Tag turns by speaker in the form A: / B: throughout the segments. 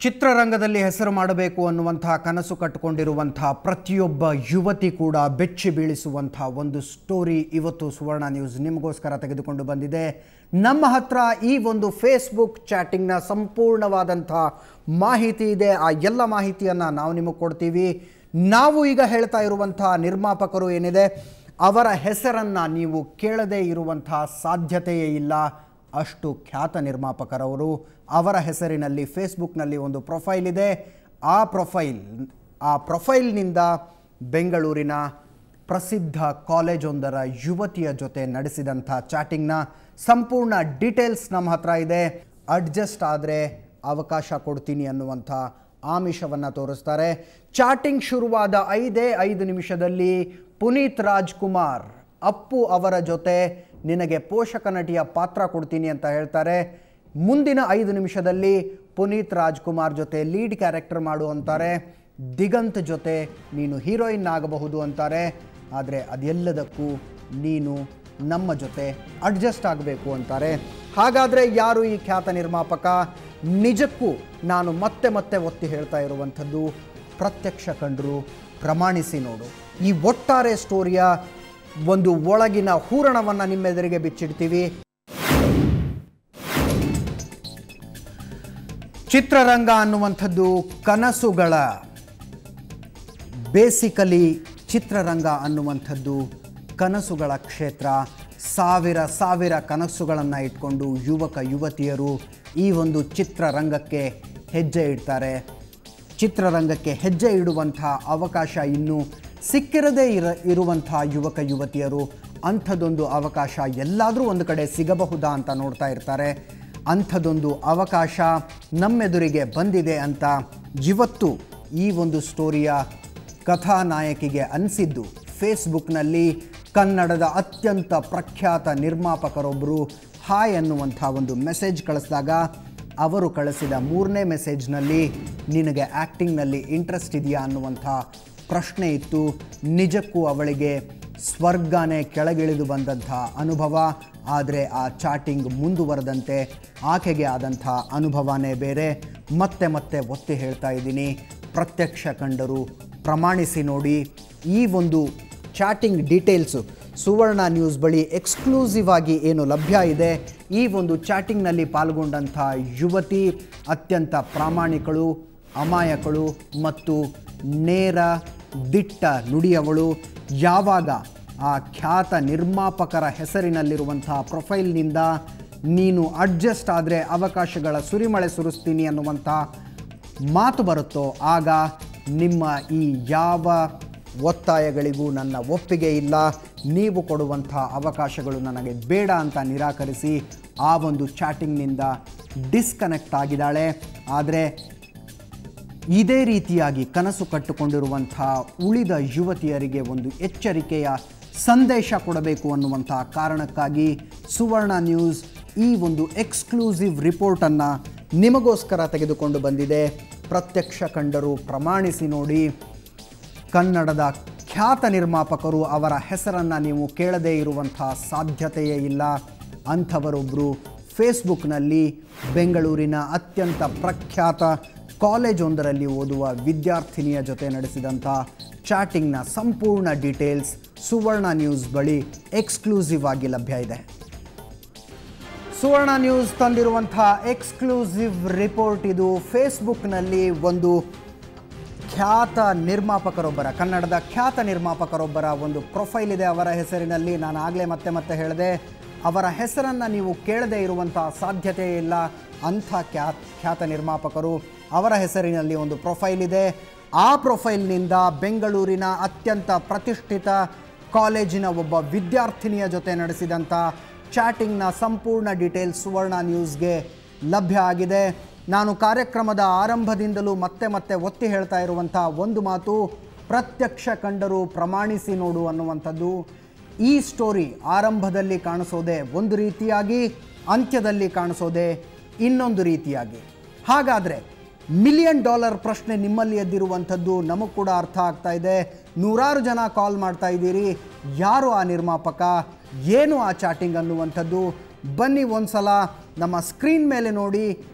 A: ಚಿತ್ರರಂಗದಲ್ಲಿ ಹೆಸರು ಮಾಡಬೇಕು ಅನ್ನುವಂತಹ ಕನಸು ಕಟ್ಟಿಕೊಂಡಿರುವಂತಹ ಪ್ರತಿಯೊಬ್ಬ ಯುವತಿ ಕೂಡ ಬೆಚ್ಚಿ ಬೀಳಿಸುವಂತಹ ಒಂದು ಸ್ಟೋರಿ ಇವತ್ತು ಸುವರ್ಣ ನ್ಯೂಸ್ ನಿಮಗೋಸ್ಕರ ತೆಗೆದುಕೊಂಡು ಬಂದಿದೆ. ನಮ್ಮ ಹತ್ರ ಈ ಒಂದು ಫೇಸ್ಬುಕ್ ಚಾಟಿಂಗ್ನ ಸಂಪೂರ್ಣವಾದಂತಹ ಮಾಹಿತಿ ಇದೆ. ಆ ಎಲ್ಲ ಮಾಹಿತಿಯನ್ನು ನಾವು ನಿಮಗೆ ಕೊಡ್ತೀವಿ. ನಾವು ಈಗ ಹೇಳ್ತಾ ಇರುವಂತಹ ನಿರ್ಮಾಪಕರು ಏನಿದೆ ಅವರ ಹೆಸರನ್ನು ನೀವು ಕೇಳದೇ ಇರುವಂತಹ ಸಾಧ್ಯತೆಯೇ ಇಲ್ಲ. ಅಷ್ಟು ಖ್ಯಾತ ನಿರ್ಮಾಪಕರವರು. ಅವರ ಹೆಸರಿನಲ್ಲಿ ಫೇಸ್ಬುಕ್ನಲ್ಲಿ ಒಂದು ಪ್ರೊಫೈಲ್ ಇದೆ. ಆ ಪ್ರೊಫೈಲ್ನಿಂದ ಬೆಂಗಳೂರಿನ ಪ್ರಸಿದ್ಧ ಕಾಲೇಜೊಂದರ ಯುವತಿಯ ಜೊತೆ ನಡೆಸಿದಂಥ ಚಾಟಿಂಗ್ನ ಸಂಪೂರ್ಣ ಡೀಟೇಲ್ಸ್ ನಮ್ಮ ಹತ್ರ ಇದೆ. ಅಡ್ಜಸ್ಟ್ ಆದರೆ ಅವಕಾಶ ಕೊಡ್ತೀನಿ ಅನ್ನುವಂಥ ಆಮಿಷವನ್ನು ತೋರಿಸ್ತಾರೆ. ಚಾಟಿಂಗ್ ಶುರುವಾದ 5 ನಿಮಿಷದಲ್ಲಿ ಪುನೀತ್ ರಾಜ್ಕುಮಾರ್ ಅಪ್ಪು ಅವರ ಜೊತೆ ನಿನಗೆ ಪೋಷಕ ನಟಿಯ ಪಾತ್ರ ಕೊಡ್ತೀನಿ ಅಂತ ಹೇಳ್ತಾರೆ. ಮುಂದಿನ 5 ನಿಮಿಷದಲ್ಲಿ ಪುನೀತ್ ರಾಜ್ಕುಮಾರ್ ಜೊತೆ ಲೀಡ್ ಕ್ಯಾರೆಕ್ಟರ್ ಮಾಡು ಅಂತಾರೆ. ದಿಗಂತ್ ಜೊತೆ ನೀನು ಹೀರೋಯಿನ್ ಆಗಬಹುದು ಅಂತಾರೆ. ಆದರೆ ಅದೆಲ್ಲದಕ್ಕೂ ನೀನು ನಮ್ಮ ಜೊತೆ ಅಡ್ಜಸ್ಟ್ ಆಗಬೇಕು ಅಂತಾರೆ. ಹಾಗಾದರೆ ಯಾರು ಈ ಖ್ಯಾತ ನಿರ್ಮಾಪಕ? ನಿಜಕ್ಕೂ ನಾನು ಮತ್ತೆ ಒತ್ತಿ ಹೇಳ್ತಾ ಇರುವಂಥದ್ದು, ಪ್ರತ್ಯಕ್ಷ ಕಂಡರು ಪ್ರಮಾಣಿಸಿ ನೋಡು. ಈ ಒಟ್ಟಾರೆ ಸ್ಟೋರಿಯ ಒಂದು ಒಳಗಿನ ಹೂರಣವನ್ನು ನಿಮ್ಮೆದುರಿಗೆ ಬಿಚ್ಚಿಡ್ತೀವಿ. ಚಿತ್ರರಂಗ ಅನ್ನುವಂಥದ್ದು ಕನಸುಗಳ, ಬೇಸಿಕಲಿ ಚಿತ್ರರಂಗ ಅನ್ನುವಂಥದ್ದು ಕನಸುಗಳ ಕ್ಷೇತ್ರ. ಸಾವಿರ ಕನಸುಗಳನ್ನು ಇಟ್ಕೊಂಡು ಯುವಕ ಯುವತಿಯರು ಈ ಒಂದು ಚಿತ್ರರಂಗಕ್ಕೆ ಹೆಜ್ಜೆ ಇಡ್ತಾರೆ. ಚಿತ್ರರಂಗಕ್ಕೆ ಹೆಜ್ಜೆ ಇಡುವಂಥ ಅವಕಾಶ ಇನ್ನೂ ಸಿಕ್ಕಿರದೇ ಇರುವಂಥ ಯುವಕ ಯುವತಿಯರು ಅಂಥದ್ದೊಂದು ಅವಕಾಶ ಎಲ್ಲಾದರೂ ಒಂದು ಕಡೆ ಸಿಗಬಹುದಾ ಅಂತ ನೋಡ್ತಾ ಇರ್ತಾರೆ. ಅಂಥದ್ದೊಂದು ಅವಕಾಶ ನಮ್ಮೆದುರಿಗೆ ಬಂದಿದೆ ಅಂತ ಇವತ್ತು ಈ ಒಂದು ಸ್ಟೋರಿಯ ಕಥಾನಾಯಕಿಗೆ ಅನಿಸಿದ್ದು ಫೇಸ್ಬುಕ್ನಲ್ಲಿ ಕನ್ನಡದ ಅತ್ಯಂತ ಪ್ರಖ್ಯಾತ ನಿರ್ಮಾಪಕರೊಬ್ಬರು ಹಾಯ್ ಅನ್ನುವಂಥ ಒಂದು ಮೆಸೇಜ್ ಕಳಿಸಿದಾಗ ಅವರು ಕಳಿಸಿದ 3ನೇ ಮೆಸೇಜ್ನಲ್ಲಿ ನಿನಗೆ ಆ್ಯಕ್ಟಿಂಗ್ನಲ್ಲಿ ಇಂಟ್ರೆಸ್ಟ್ ಇದೆಯಾ ಅನ್ನುವಂಥ ಪ್ರಶ್ನೆ ಇತ್ತು. ನಿಜಕ್ಕೂ ಅವಳಿಗೆ ಸ್ವರ್ಗನೇ ಕೆಳಗಿಳಿದು ಬಂದಂಥ ಅನುಭವ. ಆದರೆ ಆ ಚಾಟಿಂಗ್ ಮುಂದುವರೆದಂತೆ ಆಕೆಗೆ ಆದಂಥ ಅನುಭವನೇ ಬೇರೆ. ಮತ್ತೆ ಒತ್ತಿ ಹೇಳ್ತಾ ಇದ್ದೀನಿ, ಪ್ರತ್ಯಕ್ಷ ಕಂಡರು ಪ್ರಮಾಣಿಸಿ ನೋಡಿ. ಈ ಒಂದು ಚಾಟಿಂಗ್ ಡೀಟೇಲ್ಸು ಸುವರ್ಣ ನ್ಯೂಸ್ ಬಳಿ ಎಕ್ಸ್ಕ್ಲೂಸಿವ್ ಆಗಿ ಏನು ಲಭ್ಯ ಇದೆ. ಈ ಒಂದು ಚಾಟಿಂಗ್ನಲ್ಲಿ ಪಾಲ್ಗೊಂಡಂಥ ಯುವತಿ ಅತ್ಯಂತ ಪ್ರಾಮಾಣಿಕಳು, ಅಮಾಯಕಳು ಮತ್ತು ನೇರ ದಿಟ್ಟ ನುಡಿಯವಳು. ಯಾವಾಗ ಆ ಖ್ಯಾತ ನಿರ್ಮಾಪಕರ ಹೆಸರಿನಲ್ಲಿರುವಂಥ ಪ್ರೊಫೈಲ್ನಿಂದ ನೀನು ಅಡ್ಜಸ್ಟ್ ಆದರೆ ಅವಕಾಶಗಳ ಸುರಿಮಳೆ ಸುರಿಸ್ತೀನಿ ಅನ್ನುವಂಥ ಮಾತು ಬರುತ್ತೋ ಆಗ ನಿಮ್ಮ ಈ ಯಾವ ಒತ್ತಾಯಗಳಿಗೂ ನನ್ನ ಒಪ್ಪಿಗೆ ಇಲ್ಲ, ನೀವು ಕೊಡುವಂಥ ಅವಕಾಶಗಳು ನನಗೆ ಬೇಡ ಅಂತ ನಿರಾಕರಿಸಿ ಆ ಒಂದು ಚಾಟಿಂಗ್ನಿಂದ ಡಿಸ್ಕನೆಕ್ಟ್ ಆಗಿದ್ದಾಳೆ. ಆದರೆ ಇದೇ ರೀತಿಯಾಗಿ ಕನಸು ಕಟ್ಟಿಕೊಂಡಿರುವಂಥ ಉಳಿದ ಯುವತಿಯರಿಗೆ ಒಂದು ಎಚ್ಚರಿಕೆಯ ಸಂದೇಶ ಕೊಡಬೇಕು ಅನ್ನುವಂಥ ಕಾರಣಕ್ಕಾಗಿ ಸುವರ್ಣ ನ್ಯೂಸ್ ಈ ಒಂದು ಎಕ್ಸ್ಕ್ಲೂಸಿವ್ ರಿಪೋರ್ಟನ್ನು ನಿಮಗೋಸ್ಕರ ತೆಗೆದುಕೊಂಡು ಬಂದಿದೆ. ಪ್ರತ್ಯಕ್ಷ ಕಂಡರು ಪ್ರಮಾಣಿಸಿ ನೋಡಿ. ಕನ್ನಡದ ಖ್ಯಾತ ನಿರ್ಮಾಪಕರು, ಅವರ ಹೆಸರನ್ನು ನೀವು ಕೇಳದೇ ಇರುವಂಥ ಸಾಧ್ಯತೆಯೇ ಇಲ್ಲ. ಅಂಥವರೊಬ್ಬರು ಫೇಸ್ಬುಕ್ನಲ್ಲಿ ಬೆಂಗಳೂರಿನ ಅತ್ಯಂತ ಪ್ರಖ್ಯಾತ ಕಾಲೇಜೊಂದರಲ್ಲಿ ಓದುವ ವಿದ್ಯಾರ್ಥಿನಿಯ ಜೊತೆ ನಡೆಸಿದಂಥ ಚಾಟಿಂಗ್ನ ಸಂಪೂರ್ಣ ಡೀಟೇಲ್ಸ್ ಸುವರ್ಣ ನ್ಯೂಸ್ ಬಳಿ ಎಕ್ಸ್ಕ್ಲೂಸಿವ್ ಆಗಿ ಲಭ್ಯ ಇದೆ. ಸುವರ್ಣ ನ್ಯೂಸ್ ತಂದಿರುವಂಥ ಎಕ್ಸ್ಕ್ಲೂಸಿವ್ ರಿಪೋರ್ಟ್ ಇದು. ಫೇಸ್ಬುಕ್ನಲ್ಲಿ ಒಂದು ಖ್ಯಾತ ನಿರ್ಮಾಪಕರೊಬ್ಬರ, ಕನ್ನಡದ ಖ್ಯಾತ ನಿರ್ಮಾಪಕರೊಬ್ಬರ ಒಂದು ಪ್ರೊಫೈಲ್ ಇದೆ ಅವರ ಹೆಸರಿನಲ್ಲಿ. ನಾನು ಆಗಲೇ ಮತ್ತೆ ಹೇಳಿದೆ, ಅವರ ಹೆಸರನ್ನು ನೀವು ಕೇಳದೇ ಇರುವಂಥ ಸಾಧ್ಯತೆ ಇಲ್ಲ. ಅಂಥ ಖ್ಯಾತ ನಿರ್ಮಾಪಕರು, ಅವರ ಹೆಸರಿನಲ್ಲಿ ಒಂದು ಪ್ರೊಫೈಲ್ ಇದೆ. ಆ ಪ್ರೊಫೈಲ್ನಿಂದ ಬೆಂಗಳೂರಿನ ಅತ್ಯಂತ ಪ್ರತಿಷ್ಠಿತ ಕಾಲೇಜಿನ ಒಬ್ಬ ವಿದ್ಯಾರ್ಥಿನಿಯ ಜೊತೆ ನಡೆಸಿದಂಥ ಚಾಟಿಂಗ್ನ ಸಂಪೂರ್ಣ ಡೀಟೇಲ್ಸ್ ಸುವರ್ಣ ನ್ಯೂಸ್ಗೆ ಲಭ್ಯ ಆಗಿದೆ. ನಾನು ಕಾರ್ಯಕ್ರಮದ ಆರಂಭದಿಂದಲೂ ಮತ್ತೆ ಒತ್ತಿ ಹೇಳ್ತಾ ಇರುವಂಥ ಒಂದು ಮಾತು, ಪ್ರತ್ಯಕ್ಷ ಕಂಡರು ಪ್ರಮಾಣಿಸಿ ನೋಡು ಅನ್ನುವಂಥದ್ದು. ಈ ಸ್ಟೋರಿ ಆರಂಭದಲ್ಲಿ ಕಾಣಿಸೋದೆ ಒಂದು ರೀತಿಯಾಗಿ, ಅಂತ್ಯದಲ್ಲಿ ಕಾಣಿಸೋದೆ ಇನ್ನೊಂದು ರೀತಿಯಾಗಿ. ಹಾಗಾದರೆ $1 ಮಿಲಿಯನ್ ಪ್ರಶ್ನೆ ನಿಮ್ಮಲ್ಲಿ ಎದ್ದಿರುವಂಥದ್ದು ನಮಗೆ ಕೂಡ ಅರ್ಥ ಆಗ್ತಾ ಇದೆ. ನೂರಾರು ಜನ ಕಾಲ್ ಮಾಡ್ತಾ ಇದ್ದೀರಿ, ಯಾರು ಆ ನಿರ್ಮಾಪಕ, ಏನು ಆ ಚಾಟಿಂಗ್ ಅನ್ನುವಂಥದ್ದು. ಬನ್ನಿ ಒಂದು ಸಲ ನಮ್ಮ ಸ್ಕ್ರೀನ್ ಮೇಲೆ ನೋಡಿ.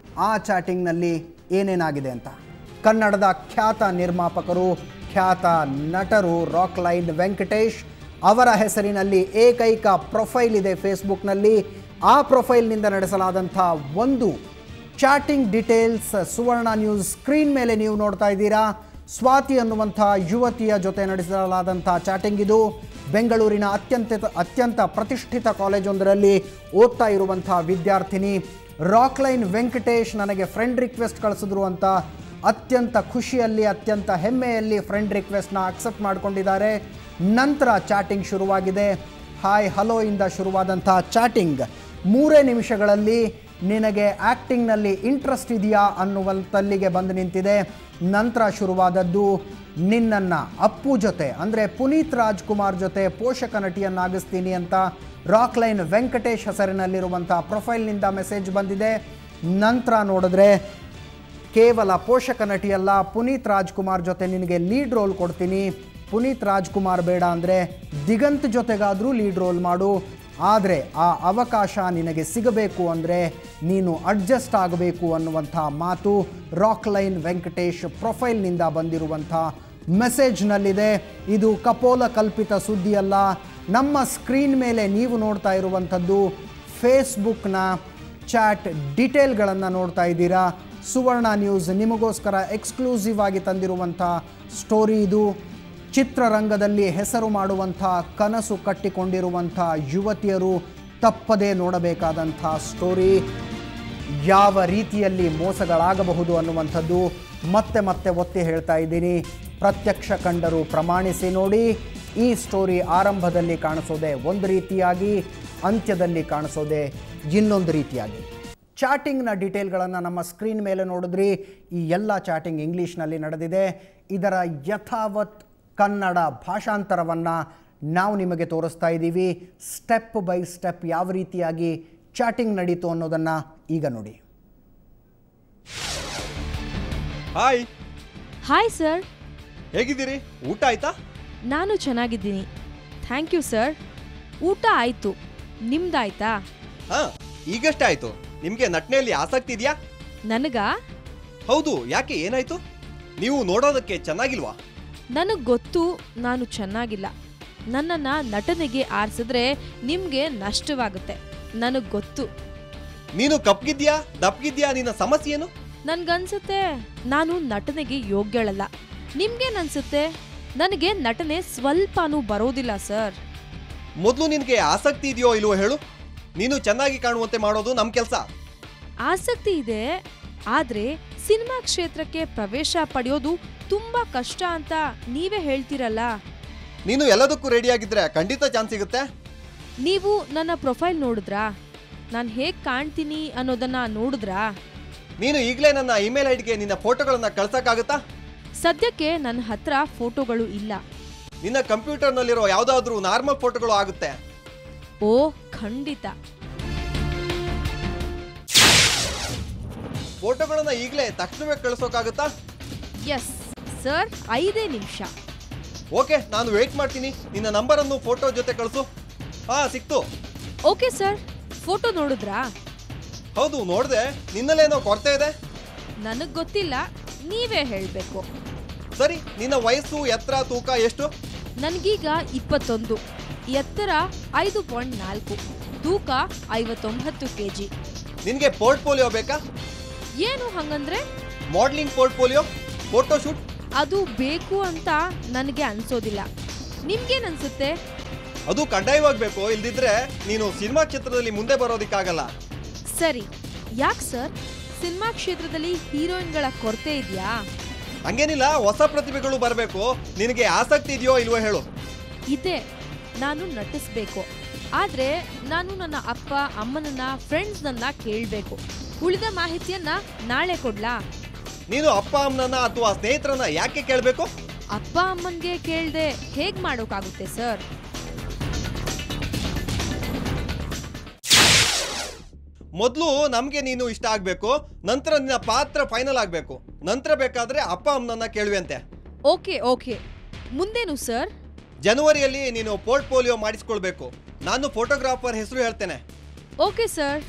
A: ಆ ಚಾಟಿಂಗ್ನಲ್ಲಿ ಏನೇನಾಗಿದೆ ಅಂತ. ಕನ್ನಡದ ಖ್ಯಾತ ನಿರ್ಮಾಪಕರು, ಖ್ಯಾತ ನಟರು ರಾಕ್ಲೈನ್ ವೆಂಕಟೇಶ್ ಅವರ ಹೆಸರಿನಲ್ಲಿ ಏಕೈಕ ಪ್ರೊಫೈಲ್ ಇದೆ ಫೇಸ್ಬುಕ್ನಲ್ಲಿ. ಆ ಪ್ರೊಫೈಲ್ನಿಂದ ನಡೆಸಲಾದಂಥ ಒಂದು ಚಾಟಿಂಗ್ ಡೀಟೇಲ್ಸ್ ಸುವರ್ಣ ನ್ಯೂಸ್ ಸ್ಕ್ರೀನ್ ಮೇಲೆ ನೀವು ನೋಡ್ತಾ ಇದ್ದೀರಾ. ಸ್ವಾತಿ ಅನ್ನುವಂಥ ಯುವತಿಯ ಜೊತೆ ನಡೆಸಲಾದಂಥ ಚಾಟಿಂಗ್ ಇದು. ಬೆಂಗಳೂರಿನ ಅತ್ಯಂತ ಪ್ರತಿಷ್ಠಿತ ಕಾಲೇಜೊಂದರಲ್ಲಿ ಓದ್ತಾ ಇರುವಂಥ ವಿದ್ಯಾರ್ಥಿನಿ. ರಾಕ್ಲೈನ್ ವೆಂಕಟೇಶ್ ನನಗೆ ಫ್ರೆಂಡ್ ರಿಕ್ವೆಸ್ಟ್ ಕಳಿಸಿದ್ರು ಅಂತ ಅತ್ಯಂತ ಖುಷಿಯಲ್ಲಿ, ಅತ್ಯಂತ ಹೆಮ್ಮೆಯಲ್ಲಿ ಫ್ರೆಂಡ್ ರಿಕ್ವೆಸ್ಟ್ನ ಅಕ್ಸೆಪ್ಟ್ ಮಾಡಿಕೊಂಡಿದ್ದಾರೆ. ನಂತರ ಚಾಟಿಂಗ್ ಶುರುವಾಗಿದೆ. ಹಾಯ್ ಹಲೋ ಇಂದ ಶುರುವಾದಂಥ ಚಾಟಿಂಗ್ 3 ನಿಮಿಷಗಳಲ್ಲಿ ನಿನಗೆ ಆ್ಯಕ್ಟಿಂಗ್ನಲ್ಲಿ ಇಂಟ್ರೆಸ್ಟ್ ಇದೆಯಾ ಅನ್ನುವಂತಲ್ಲಿಗೆ ಬಂದು ನಿಂತಿದೆ. ನಂತರ ಶುರುವಾದದ್ದು ನಿನ್ನನ್ನು ಅಪ್ಪು ಜೊತೆ ಅಂದರೆ ಪುನೀತ್ ರಾಜ್ಕುಮಾರ್ ಜೊತೆ ಪೋಷಕ ನಟಿಯನ್ನಾಗಿಸ್ತೀನಿ ಅಂತ ರಾಕ್ಲೈನ್ ವೆಂಕಟೇಶ್ ಹೆಸರಿನಲ್ಲಿರುವಂಥ ಪ್ರೊಫೈಲ್ನಿಂದ ಮೆಸೇಜ್ ಬಂದಿದೆ. ನಂತರ ನೋಡಿದ್ರೆ ಕೇವಲ ಪೋಷಕ ನಟಿಯಲ್ಲ, ಪುನೀತ್ ರಾಜ್ಕುಮಾರ್ ಜೊತೆ ನಿನಗೆ ಲೀಡ್ ರೋಲ್ ಕೊಡ್ತೀನಿ, ಪುನೀತ್ ರಾಜ್ಕುಮಾರ್ ಬೇಡ ಅಂದರೆ ದಿಗಂತ್ ಜೊತೆಗಾದರೂ ಲೀಡ್ ರೋಲ್ ಮಾಡು, ಆದರೆ ಆ ಅವಕಾಶ ನಿನಗೆ ಸಿಗಬೇಕು ಅಂದರೆ ನೀನು ಅಡ್ಜಸ್ಟ್ ಆಗಬೇಕು ಅನ್ನುವಂಥ ಮಾತು ರಾಕ್ಲೈನ್ ವೆಂಕಟೇಶ್ ಪ್ರೊಫೈಲ್ನಿಂದ ಬಂದಿರುವಂಥ ಮೆಸೇಜ್ನಲ್ಲಿದೆ. ಇದು ಕಪೋಲ ಕಲ್ಪಿತ ಸುದ್ದಿಯಲ್ಲ. ನಮ್ಮ ಸ್ಕ್ರೀನ್ ಮೇಲೆ ನೀವು ನೋಡ್ತಾ ಇರುವಂಥದ್ದು ಫೇಸ್ಬುಕ್ನ ಚಾಟ್ ಡೀಟೇಲ್ಗಳನ್ನು ನೋಡ್ತಾ ಇದ್ದೀರಾ. ಸುವರ್ಣ ನ್ಯೂಸ್ ನಿಮಗೋಸ್ಕರ ಎಕ್ಸ್ಕ್ಲೂಸಿವ್ ಆಗಿ ತಂದಿರುವಂಥ ಸ್ಟೋರಿ ಇದು. ಚಿತ್ರರಂಗದಲ್ಲಿ ಹೆಸರು ಮಾಡುವಂಥ ಕನಸು ಕಟ್ಟಿಕೊಂಡಿರುವಂಥ ಯುವತಿಯರು ತಪ್ಪದೇ ನೋಡಬೇಕಾದಂಥ ಸ್ಟೋರಿ. ಯಾವ ರೀತಿಯಲ್ಲಿ ಮೋಸಗಳಾಗಬಹುದು ಅನ್ನುವಂಥದ್ದು ಮತ್ತೆ ಮತ್ತೆ ಒತ್ತಿ ಹೇಳ್ತಾ ಇದ್ದೀನಿ. ಪ್ರತ್ಯಕ್ಷ ಕಂಡರು ಪ್ರಮಾಣಿಸಿ ನೋಡಿ. ಈ ಸ್ಟೋರಿ ಆರಂಭದಲ್ಲಿ ಕಾಣಿಸೋದೆ ಒಂದು ರೀತಿಯಾಗಿ, ಅಂತ್ಯದಲ್ಲಿ ಕಾಣಿಸೋದೆ ಇನ್ನೊಂದು ರೀತಿಯಾಗಿ. ಚಾಟಿಂಗ್ನ ಡೀಟೇಲ್ಗಳನ್ನು ನಮ್ಮ ಸ್ಕ್ರೀನ್ ಮೇಲೆ ನೋಡಿದ್ರಿ. ಈ ಎಲ್ಲ ಚಾಟಿಂಗ್ ಇಂಗ್ಲೀಷ್ನಲ್ಲಿ ನಡೆದಿದೆ. ಇದರ ಯಥಾವತ್ ಕನ್ನಡ ಭಾಷಾಂತರವನ್ನು ನಾವು ನಿಮಗೆ ತೋರಿಸ್ತಾ ಇದ್ದೀವಿ. ಸ್ಟೆಪ್ ಬೈ ಸ್ಟೆಪ್ ಯಾವ ರೀತಿಯಾಗಿ ಚಾಟಿಂಗ್ ನಡೀತು ಅನ್ನೋದನ್ನು ಈಗ ನೋಡಿ.
B: ಹಾಯ್
C: ಹಾಯ್ ಸರ್,
B: ಹೇಗಿದ್ದೀರಿ? ಊಟ ಆಯ್ತಾ?
C: ನಾನು ಚೆನ್ನಾಗಿದ್ದೀನಿ, ಥ್ಯಾಂಕ್ ಯು ಸರ್. ಊಟ ಆಯಿತು, ನಿಮ್ದಾಯ್ತಾ?
B: ಹಾಂ, ಈಗಷ್ಟೇ ಆಯಿತು. ನಿಮಗೆ ನಟನೆಯಲ್ಲಿ ಆಸಕ್ತಿ ಇದೆಯಾ?
C: ನನಗಾ?
B: ಹೌದು. ಯಾಕೆ, ಏನಾಯಿತು? ನೀವು ನೋಡೋದಕ್ಕೆ ಚೆನ್ನಾಗಿಲ್ವಾ?
C: ನನಗೆ ಗೊತ್ತು ನಾನು ಚೆನ್ನಾಗಿಲ್ಲ. ನನ್ನನ್ನು ನಟನೆಗೆ ಆರಿಸಿದ್ರೆ ನಿಮಗೆ ನಷ್ಟವಾಗುತ್ತೆ, ನನಗೆ ಗೊತ್ತು.
B: ನೀನು ಕಪ್ಗಿದ್ಯಾ ದಪ್ಗಿದ್ಯಾ? ನಿನ್ನ ಸಮಸ್ಯೆ ಏನು?
C: ನನ್ಗನ್ಸುತ್ತೆ ನಾನು ನಟನೆಗೆ ಯೋಗ್ಯಳಲ್ಲ. ನಿಮ್ಗೇನನ್ಸುತ್ತೆ? ನನಗೆ ನಟನೆ ಸ್ವಲ್ಪನೂ ಬರೋದಿಲ್ಲ ಸರ್.
B: ಮೊದಲು ನಿನಗೆ ಆಸಕ್ತಿ ಇದೆಯೋ ಇಲ್ವೋ ಹೇಳು. ನೀನು ಚೆನ್ನಾಗಿ ಕಾಣುವಂತೆ ಮಾಡೋದು ನಮ್ಮ ಕೆಲಸ.
C: ಆಸಕ್ತಿ ಇದೆ, ಆದರೆ ಸಿನಿಮಾ ಕ್ಷೇತ್ರಕ್ಕೆ ಪ್ರವೇಶ ಪಡೆಯೋದು ತುಂಬಾ ಕಷ್ಟ ಅಂತ ನೀವೇ ಹೇಳ್ತೀರಲ್ಲ.
B: ನೀನು ಎಲ್ಲದಕ್ಕೂ ರೆಡಿಯಾಗಿದ್ರೆ ಖಂಡಿತ ಚಾನ್ಸ್ ಸಿಗುತ್ತೆ.
C: ನೀವು ನನ್ನ ಪ್ರೊಫೈಲ್ ನೋಡಿದ್ರಾ? ನಾನು ಹೇಗೆ ಕಾಣ್ತೀನಿ ಅನ್ನೋದನ್ನ ನೋಡಿದ್ರಾ?
B: ನೀನು ಈಗಲೇ ನನ್ನ ಇಮೇಲ್ ಐಡಿಗೆ ನಿನ್ನ ಫೋಟೋಗಳನ್ನು ಕಳ್ಸೋಕ್ಕಾಗುತ್ತಾ?
C: ಸದ್ಯಕ್ಕೆ ನನ್ನ ಹತ್ರ ಫೋಟೋಗಳು ಇಲ್ಲ.
B: ನಿನ್ನ ಕಂಪ್ಯೂಟರ್ನಲ್ಲಿರೋ ಯಾವುದಾದ್ರೂ ನಾರ್ಮಲ್ ಫೋಟೋಗಳು ಆಗುತ್ತೆ.
C: ಓ ಖಂಡಿತ.
B: ಫೋಟೋಗಳನ್ನ ಈಗಲೇ ತಕ್ಷಣವೇ ಕಳಿಸೋಕ್ಕಾಗುತ್ತಾ?
C: ಎಸ್ ಸರ್, 5 ನಿಮಿಷ.
B: ಓಕೆ, ನಾನು ವೇಟ್ ಮಾಡ್ತೀನಿ. ನಿನ್ನ ನಂಬರನ್ನು ಫೋಟೋ ಜೊತೆ ಕಳಿಸು. ಹಾಂ, ಸಿಕ್ತು.
C: ಓಕೆ ಸರ್, ಫೋಟೋ ನೋಡಿದ್ರಾ?
B: ಹೌದು, ನೋಡಿದೆ. ನಿನ್ನಲ್ಲೇನೋ ಕೊರತೆ ಇದೆ.
C: ನನಗೆ ಗೊತ್ತಿಲ್ಲ, ನೀವೇ ಹೇಳಬೇಕು.
B: ಸರಿ, ನಿನ್ನ ವಯಸ್ಸು, ಎತ್ತರ, ತೂಕ ಎಷ್ಟು?
C: ನನಗೀಗ 21, ಎತ್ತರ 5.4, ತೂಕ 59 kg.
B: ನಿನಗೆ ಪೋರ್ಟ್ಫೋಲಿಯೋ ಬೇಕಾ?
C: ಏನು ಹಂಗಂದ್ರೆ?
B: Modelling portfolio, photo shoot.
C: ಅದು ಬೇಕು ಅಂತ ನನಗೆ ಅನ್ಸೋದಿಲ್ಲ. ನಿಮ್ಗೇನನ್ಸುತ್ತೆ?
B: ಅದು ಕಡ್ಡಾಯವಾಗಿ ಬೇಕು, ಇಲ್ದಿದ್ರೆ ನೀನು ಸಿನಿಮಾ ಕ್ಷೇತ್ರದಲ್ಲಿ ಮುಂದೆ ಬರೋದಿಕ್ಕಾಗಲ್ಲ.
C: ಸರಿ, ಯಾಕೆ ಸರ್? ಸಿನಿಮಾ ಕ್ಷೇತ್ರದಲ್ಲಿ ಹೀರೋಯಿನ್ಗಳ ಕೊರತೆ ಇದೆಯಾ?
B: ಹಂಗೇನಿಲ್ಲ, ಹೊಸ ಪ್ರತಿಭೆಗಳು ಬರಬೇಕು. ನಿನಗೆ ಆಸಕ್ತಿ ಇದೆಯೋ ಇಲ್ವೋ ಹೇಳು.
C: ಇದೆ, ನಾನು ನಟಿಸ್ಬೇಕು. ಆದರೆ ನಾನು ನನ್ನ ಅಪ್ಪ ಅಮ್ಮನನ್ನ ಫ್ರೆಂಡ್ಸ್ನನ್ನ ಕೇಳಬೇಕು. ಉಳಿದ ಮಾಹಿತಿಯನ್ನ ನಾಳೆ ಕೊಡ್ಲಾ?
B: ನೀನು ಅಪ್ಪ ಅಮ್ಮನನ್ನ ಅಥವಾ ಸ್ನೇಹಿತರನ್ನ ಯಾಕೆ ಕೇಳಬೇಕು?
C: ಅಪ್ಪ ಅಮ್ಮನ್ಗೆ ಕೇಳದೆ ಹೇಗ್ ಮಾಡೋಕ್ಕಾಗುತ್ತೆ ಸರ್?
B: ಮೊದಲು ನಮಗೆ ನೀನು ಇಷ್ಟ ಆಗಬೇಕು, ನಂತರ ನಿನ್ನ ಪಾತ್ರ ಫೈನಲ್ ಆಗಬೇಕು. ನಂತರ ಬೇಕಾದ್ರೆ ಅಪ್ಪ ಅಮ್ಮನನ್ನ ಕೇಳುವಂತೆ.
C: ಓಕೆ ಓಕೆ, ಮುಂದೇನು ಸರ್?
B: ಜನವರಿಯಲ್ಲಿ ನೀನು ಪೋರ್ಟ್ಫೋಲಿಯೋ ಮಾಡಿಸ್ಕೊಳ್ಬೇಕು. ನಾನು ಫೋಟೋಗ್ರಾಫರ್ ಹೆಸರು ಹೇಳ್ತೇನೆ.
C: Okay sir.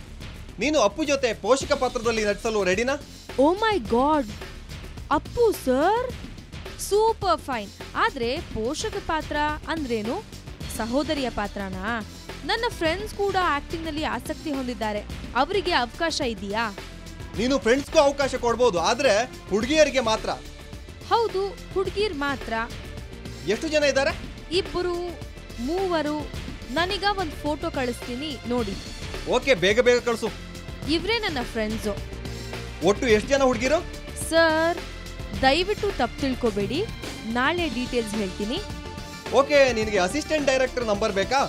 B: ನೀನು ಅಪ್ಪು ಜೊತೆ ಪೋಷಕ ಪಾತ್ರದಲ್ಲಿ ನಟಿಸಲು ರೆಡಿನಾ?
C: Oh my god, Appu sir super fine. ಆದ್ರೆ ಪೋಷಕ ಪಾತ್ರ ಅಂದ್ರೇನು? ಸಹೋದರಿಯ ಪಾತ್ರನಾ? ನನ್ನ ಫ್ರೆಂಡ್ಸ್ ಕೂಡ ಆಕ್ಟಿಂಗ್ ನಲ್ಲಿ ಆಸಕ್ತಿ ಹೊಂದಿದ್ದಾರೆ, ಅವರಿಗೆ ಅವಕಾಶ ಇದೆಯಾ?
B: ನೀನು ಫ್ರೆಂಡ್ಸ್ಗೂ ಅವಕಾಶ ಕೊಡ್ಬೋದು, ಆದ್ರೆ ಹುಡುಗಿಯರಿಗೆ ಮಾತ್ರ.
C: ಹೌದು, ಹುಡುಗಿರ್ ಮಾತ್ರ.
B: ಎಷ್ಟು ಜನ ಇದ್ದಾರೆ?
C: 2, 3. ನನಗ ಒಂದು ಫೋಟೋ ಕಳಿಸ್ತೀನಿ ನೋಡಿ.
B: ಓಕೆ, ಬೇಗ ಬೇಗ ಕಳಿಸು.
C: ಇವ್ರೇ ನನ್ನ ಫ್ರೆಂಡ್ಸು.
B: ಒಟ್ಟು ಎಷ್ಟು ಜನ ಹುಡುಗಿರು?
C: ಸರ್ ದಯವಿಟ್ಟು ತಪ್ಪು ತಿಳ್ಕೊಬೇಡಿ, ನಾಳೆ ಡೀಟೇಲ್ಸ್ ಹೇಳ್ತೀನಿ.
B: ಓಕೆ, ನಿನಗೆ ಅಸಿಸ್ಟೆಂಟ್ ಡೈರೆಕ್ಟರ್ ನಂಬರ್ ಬೇಕಾ?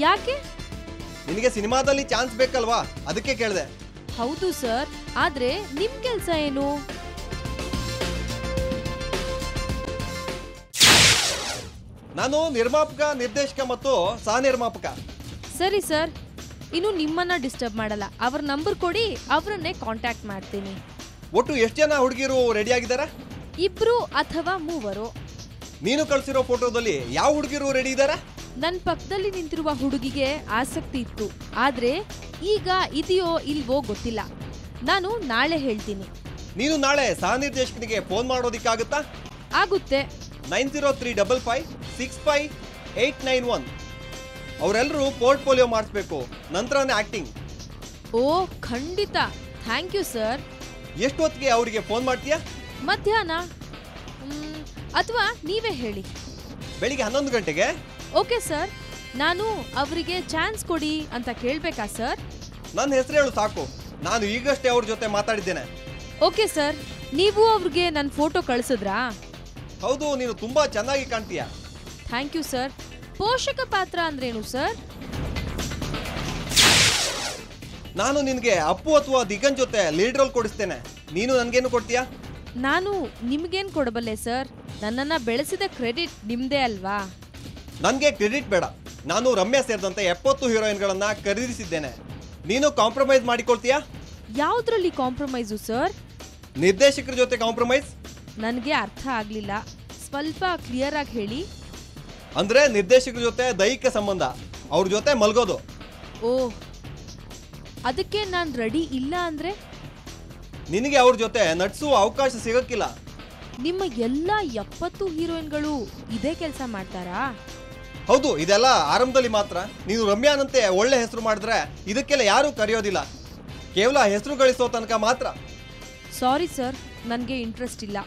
C: ಯಾಕೆ?
B: ನಿನಗೆ ಸಿನಿಮಾದಲ್ಲಿ ಚಾನ್ಸ್ ಬೇಕಲ್ವಾ, ಅದಕ್ಕೆ ಕೇಳಿದೆ.
C: ಹೌದು ಸರ್, ಆದ್ರೆ ನಿಮ್ ಕೆಲ್ಸ ಏನು?
B: ನಾನು ನಿರ್ಮಾಪಕ, ನಿರ್ದೇಶಕ ಮತ್ತು ಸಹ ನಿರ್ಮಾಪಕ.
C: ಸರಿ ಸರ್, ಇನ್ನು ನಿಮ್ಮನ್ನ ಡಿಸ್ಟರ್ಬ್ ಮಾಡಲ್ಲ. ಅವ್ರ ನಂಬರ್ ಕೊಡಿ, ಅವರನ್ನೇ ಕಾಂಟ್ಯಾಕ್ಟ್ ಮಾಡ್ತೀನಿ.
B: ಒಟ್ಟು ಎಷ್ಟು ಜನ ಹುಡುಗಿರು ರೆಡಿ ಆಗಿದ್ದಾರೆ?
C: 2 ಅಥವಾ 3.
B: ನೀನು ಕಳಿಸಿರೋ ಫೋಟೋದಲ್ಲಿ ಯಾವ ಹುಡುಗಿರು ರೆಡಿ ಇದ್ದಾರೆ?
C: ನನ್ನ ಪಕ್ಕದಲ್ಲಿ ನಿಂತಿರುವ ಹುಡುಗಿಗೆ ಆಸಕ್ತಿ ಇತ್ತು, ಆದ್ರೆ ಈಗ ಇದೆಯೋ ಇಲ್ವೋ ಗೊತ್ತಿಲ್ಲ. ನಾನು ನಾಳೆ ಹೇಳ್ತೀನಿ.
B: ನೀನು ನಾಳೆ ಸಹ ನಿರ್ದೇಶಕನಿಗೆ ಫೋನ್ ಮಾಡೋದಿಕ್ಕಾಗುತ್ತಾ?
C: ಆಗುತ್ತೆ.
B: 9035655891. ಅವರೆಲ್ಲರೂ ಪೋರ್ಟ್ಫೋಲಿಯೋ ಮಾಡಿಸ್ಬೇಕು, ನಂತರನೇ ಆಕ್ಟಿಂಗ್.
C: ಓ ಖಂಡಿತ, ಥ್ಯಾಂಕ್ ಯು ಸರ್.
B: ಎಷ್ಟು ಹೊತ್ತಿಗೆ ಅವರಿಗೆ ಫೋನ್ ಮಾಡ್ತೀಯಾ?
C: ಮಧ್ಯಾಹ್ನ ಅಥವಾ ನೀವೇ ಹೇಳಿ.
B: ಬೆಳಿಗ್ಗೆ 11 ಗಂಟೆಗೆ.
C: ಓಕೆ ಸರ್, ನಾನು ಅವರಿಗೆ ಚಾನ್ಸ್ ಕೊಡಿ ಅಂತ ಕೇಳಬೇಕಾ ಸರ್?
B: ನನ್ನ ಹೆಸರು ಹೇಳು ಸಾಕು, ನಾನು ಈಗಷ್ಟೇ ಅವ್ರ ಜೊತೆ ಮಾತಾಡಿದ್ದೇನೆ.
C: ಓಕೆ ಸರ್, ನೀವು ಅವ್ರಿಗೆ ನನ್ನ ಫೋಟೋ ಕಳಿಸಿದ್ರಾ?
B: ಹೌದು, ನೀನು ತುಂಬಾ ಚೆನ್ನಾಗಿ ಕಾಣ್ತೀಯ.
C: Thank you sir. ಪೋಷಕ ಪಾತ್ರ ಅಂದ್ರೇನು ಸರ್?
B: ನಾನು ನಿನಗೆ ಅಪ್ಪು ಅಥವಾ ದಿಗಂತ್ ಜೊತೆ ಲೀಡ್ ರೋಲ್ ಕೊಡಿಸ್ತೇನೆ, ನೀನು ನನಗೇನು ಕೊಡ್ತೀಯಾ?
C: ನಾನು ನಿಮ್ಗೇನು ಕೊಡಬಲ್ಲೆ ಸರ್? ನನ್ನನ್ನ ಬೆಳೆಸಿದ ಕ್ರೆಡಿಟ್ ನಿಮ್ದೇ ಅಲ್ವಾ?
B: ನನಗೆ ಕ್ರೆಡಿಟ್ ಬೇಡ. ನಾನು ರಮ್ಯಾ ಸೇರಿದಂತೆ 70 ಹೀರೋಯಿನ್ಗಳನ್ನ ಖರೀದಿಸಿದ್ದೇನೆ. ನೀನು ಕಾಂಪ್ರಮೈಸ್ ಮಾಡಿಕೊಳ್ತೀಯಾ?
C: ಯಾವ್ದ್ರಲ್ಲಿ ಕಾಂಪ್ರಮೈಸು ಸರ್?
B: ನಿರ್ದೇಶಕರ ಜೊತೆ ಕಾಂಪ್ರಮೈಸ್?
C: ನನಗೆ ಅರ್ಥ ಆಗ್ಲಿಲ್ಲ, ಸ್ವಲ್ಪ ಕ್ಲಿಯರ್ ಆಗಿ ಹೇಳಿ.
B: ಅಂದ್ರೆ ನಿರ್ದೇಶಕರ ಜೊತೆ ದೈಹಿಕ ಸಂಬಂಧ, ಅವ್ರ ಜೊತೆ ಮಲ್ಗೋದು.
C: ಓಹ್, ಅದಕ್ಕೆ ನಾನು ರೆಡಿ ಇಲ್ಲ ಅಂದ್ರೆ?
B: ನಿನಗೆ ಅವ್ರ ಜೊತೆ ನಟಿಸುವ ಅವಕಾಶ ಸಿಗಕ್ಕಿಲ್ಲ.
C: ನಿಮ್ಮ ಎಲ್ಲ 70 ಹೀರೋಯಿನ್ಗಳು ಇದೇ ಕೆಲಸ ಮಾಡ್ತಾರಾ?
B: ಹೌದು, ಇದೆಲ್ಲ ಆರಂಭದಲ್ಲಿ ಮಾತ್ರ. ನೀನು ರಮ್ಯಾನಂತೆ ಒಳ್ಳೆ ಹೆಸರು ಮಾಡಿದ್ರೆ ಇದಕ್ಕೆಲ್ಲ ಯಾರೂ ಕರೆಯೋದಿಲ್ಲ, ಕೇವಲ ಹೆಸರು ಗಳಿಸೋ ತನಕ ಮಾತ್ರ.
C: ಸಾರಿ ಸರ್, ನನಗೆ ಇಂಟ್ರೆಸ್ಟ್ ಇಲ್ಲ.